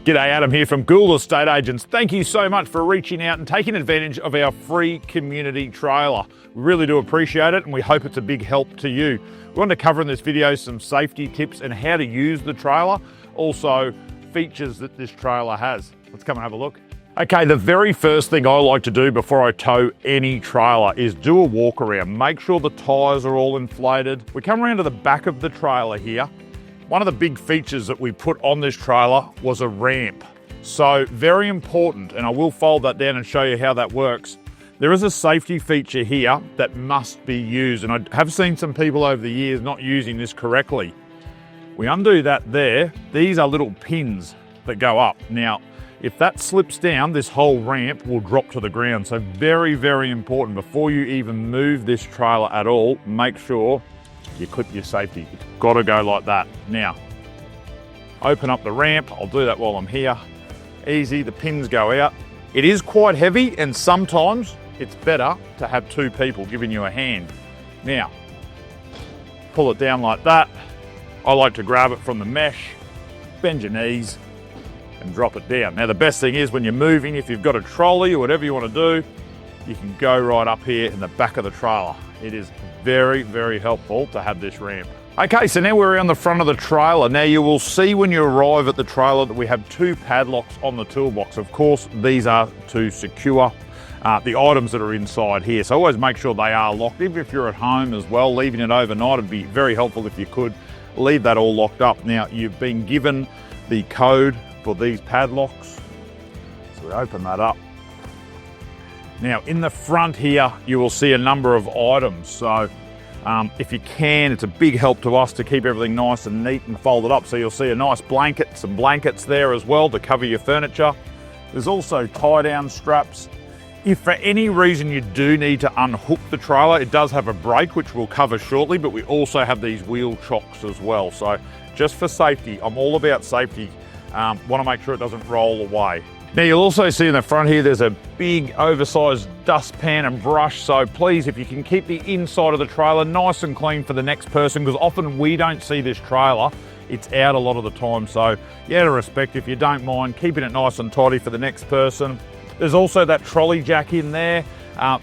G'day, Adam here from Gould Estate Agents. Thank you so much for reaching out and taking advantage of our free community trailer. We really do appreciate it and we hope it's a big help to you. We want to cover in this video some safety tips and how to use the trailer, also features that this trailer has. Let's come and have a look. Okay, the very first thing I like to do before I tow any trailer is do a walk around. Make sure the tyres are all inflated. We come around to the back of the trailer here. One of the big features that we put on this trailer was a ramp. So very important, and I will fold that down and show you how that works. There is a safety feature here that must be used, and I have seen some people over the years not using this correctly. We undo that there. These are little pins that go up. Now, if that slips down, this whole ramp will drop to the ground. So very, very important. Before you even move this trailer at all, make sure you clip your safety. It's got to go like that. Now, open up the ramp. I'll do that while I'm here. Easy, the pins go out. It is quite heavy and sometimes it's better to have two people giving you a hand. Now, pull it down like that. I like to grab it from the mesh, bend your knees and drop it down. Now the best thing is when you're moving, if you've got a trolley or whatever you want to do, you can go right up here in the back of the trailer. It is very, very helpful to have this ramp. Okay, so now we're around the front of the trailer. Now you will see when you arrive at the trailer that we have two padlocks on the toolbox. Of course, these are to secure the items that are inside here. So always make sure they are locked. Even if you're at home as well, leaving it overnight would be very helpful if you could leave that all locked up. Now you've been given the code for these padlocks. So we open that up. Now in the front here, you will see a number of items. So if you can, it's a big help to us to keep everything nice and neat and folded up. So you'll see a nice blanket, some blankets there as well to cover your furniture. There's also tie-down straps. If for any reason you do need to unhook the trailer, it does have a brake, which we'll cover shortly, but we also have these wheel chocks as well. So just for safety, I'm all about safety. Want to make sure it doesn't roll away. Now you'll also see in the front here, there's a big oversized dustpan and brush. So please, if you can keep the inside of the trailer nice and clean for the next person, because often we don't see this trailer, it's out a lot of the time. So yeah, to respect, if you don't mind, keeping it nice and tidy for the next person. There's also that trolley jack in there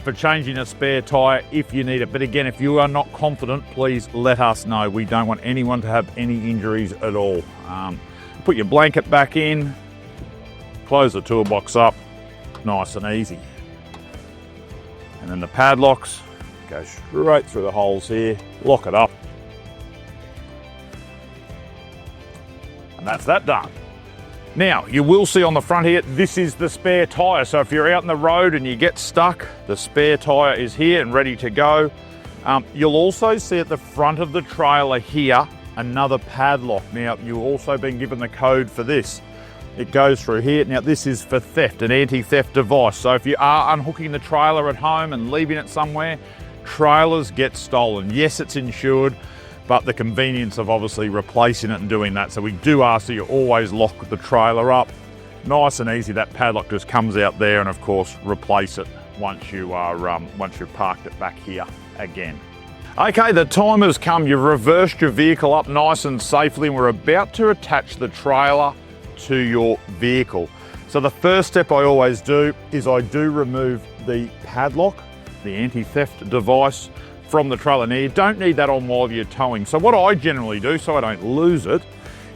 for changing a spare tyre if you need it. But again, if you are not confident, please let us know. We don't want anyone to have any injuries at all. Put your blanket back in, close the toolbox up, nice and easy. And then the padlocks go straight through the holes here, lock it up. And that's that done. Now, you will see on the front here, this is the spare tyre. So if you're out in the road and you get stuck, the spare tyre is here and ready to go. You'll also see at the front of the trailer here, another padlock. Now, you've also been given the code for this. It goes through here. Now, this is for theft, an anti-theft device. So if you are unhooking the trailer at home and leaving it somewhere, trailers get stolen. Yes, it's insured, but the convenience of obviously replacing it and doing that. So we do ask that you always lock the trailer up. Nice and easy, that padlock just comes out there, and of course, replace it once you've parked it back here again. Okay, the time has come. You've reversed your vehicle up nice and safely, and we're about to attach the trailer to your vehicle. So the first step I always do is I do remove the padlock, the anti-theft device, from the trailer. Now you don't need that on while you're towing. So what I generally do, so I don't lose it,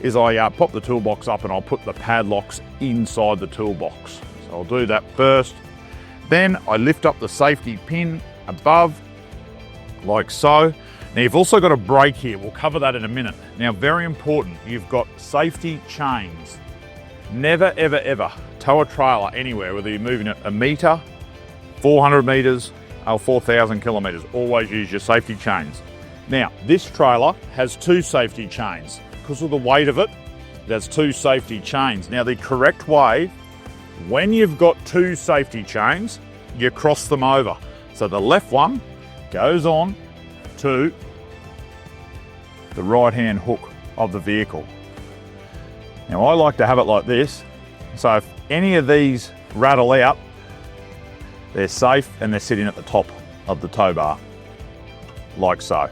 is I pop the toolbox up and I'll put the padlocks inside the toolbox. So I'll do that first. Then I lift up the safety pin above, like so. Now you've also got a brake here. We'll cover that in a minute. Now, very important, you've got safety chains. Never, ever, ever tow a trailer anywhere, whether you're moving it a metre, 400 metres, or 4,000 kilometres. Always use your safety chains. Now, this trailer has two safety chains. Because of the weight of it, it has two safety chains. Now, the correct way, when you've got two safety chains, you cross them over. So the left one goes on to the right-hand hook of the vehicle. Now, I like to have it like this. So if any of these rattle out, they're safe and they're sitting at the top of the tow bar, like so.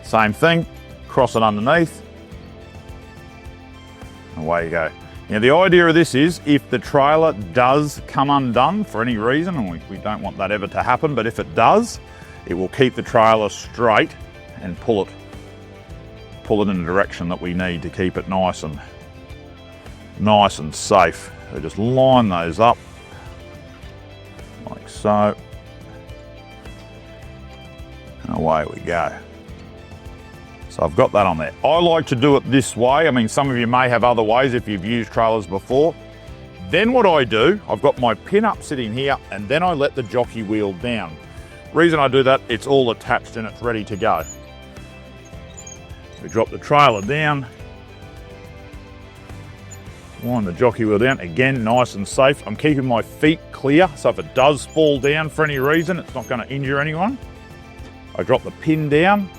Same thing, cross it underneath, and away you go. Now the idea of this is if the trailer does come undone for any reason, and we don't want that ever to happen, but if it does, it will keep the trailer straight and pull it in the direction that we need to keep it nice and safe. So just line those up like so, and away we go. So I've got that on there. I like to do it this way. I mean, some of you may have other ways if you've used trailers before. Then what I do, I've got my pin up sitting here, and then I let the jockey wheel down. Reason I do that, it's all attached and it's ready to go. We drop the trailer down, wind the jockey wheel down, again, nice and safe. I'm keeping my feet clear, so if it does fall down for any reason, it's not going to injure anyone. I drop the pin down,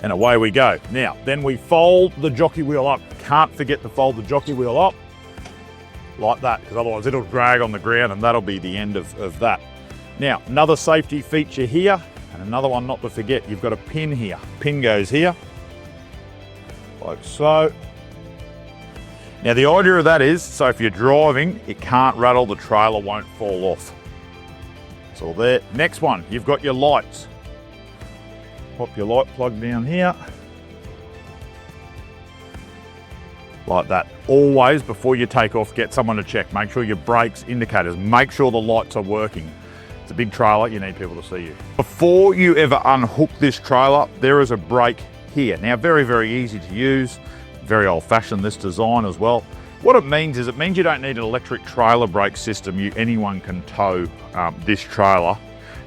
and away we go. Now, then we fold the jockey wheel up. Can't forget to fold the jockey wheel up like that, because otherwise it'll drag on the ground and that'll be the end of that. Now, another safety feature here, and another one not to forget, you've got a pin here. Pin goes here, like so. Now the idea of that is, so if you're driving, it can't rattle, the trailer won't fall off. It's all there. Next one, you've got your lights. Pop your light plug down here. Like that. Always, before you take off, get someone to check. Make sure your brakes, indicators, make sure the lights are working. It's a big trailer, you need people to see you. Before you ever unhook this trailer, there is a brake here. Now, very, very easy to use. Very old-fashioned, this design as well. What it means is, it means you don't need an electric trailer brake system. Anyone can tow this trailer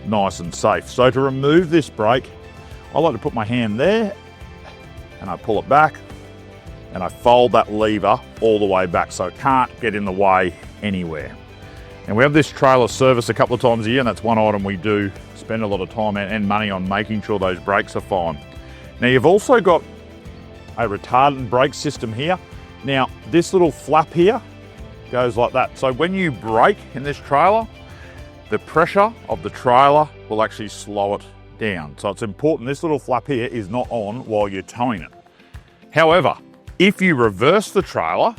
nice and safe. So to remove this brake, I like to put my hand there and I pull it back and I fold that lever all the way back so it can't get in the way anywhere. And we have this trailer serviced a couple of times a year, and that's one item we do spend a lot of time and money on, making sure those brakes are fine. Now you've also got a retardant brake system here. Now this little flap here goes like that. So when you brake in this trailer, the pressure of the trailer will actually slow it down. So it's important this little flap here is not on while you're towing it. However, if you reverse the trailer,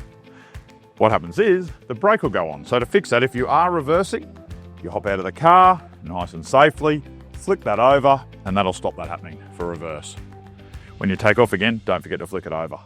what happens is the brake will go on. So to fix that, if you are reversing, you hop out of the car nice and safely, flick that over, and that'll stop that happening for reverse. When you take off again, don't forget to flick it over.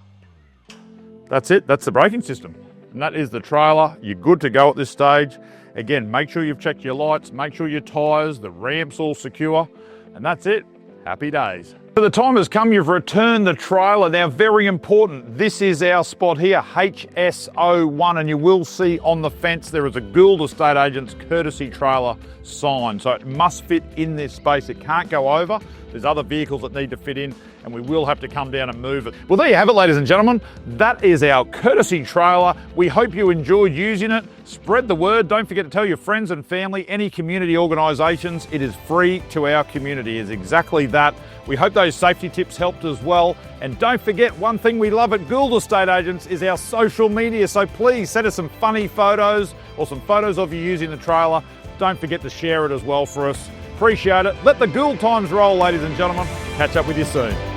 That's it, that's the braking system. And that is the trailer. You're good to go at this stage. Again, make sure you've checked your lights, make sure your tyres, the ramp's all secure, and that's it. Happy days. So the time has come, you've returned the trailer. Now, very important, this is our spot here, HSO1, and you will see on the fence there is a Gould Estate Agents courtesy trailer sign. So it must fit in this space, it can't go over. There's other vehicles that need to fit in, and we will have to come down and move it. Well, there you have it, ladies and gentlemen. That is our courtesy trailer. We hope you enjoyed using it. Spread the word. Don't forget to tell your friends and family, any community organisations. It is free to our community. It's exactly that. We hope those safety tips helped as well. And don't forget, one thing we love at Gould Estate Agents is our social media. So please send us some funny photos or some photos of you using the trailer. Don't forget to share it as well for us. Appreciate it. Let the Gould times roll, ladies and gentlemen. Catch up with you soon.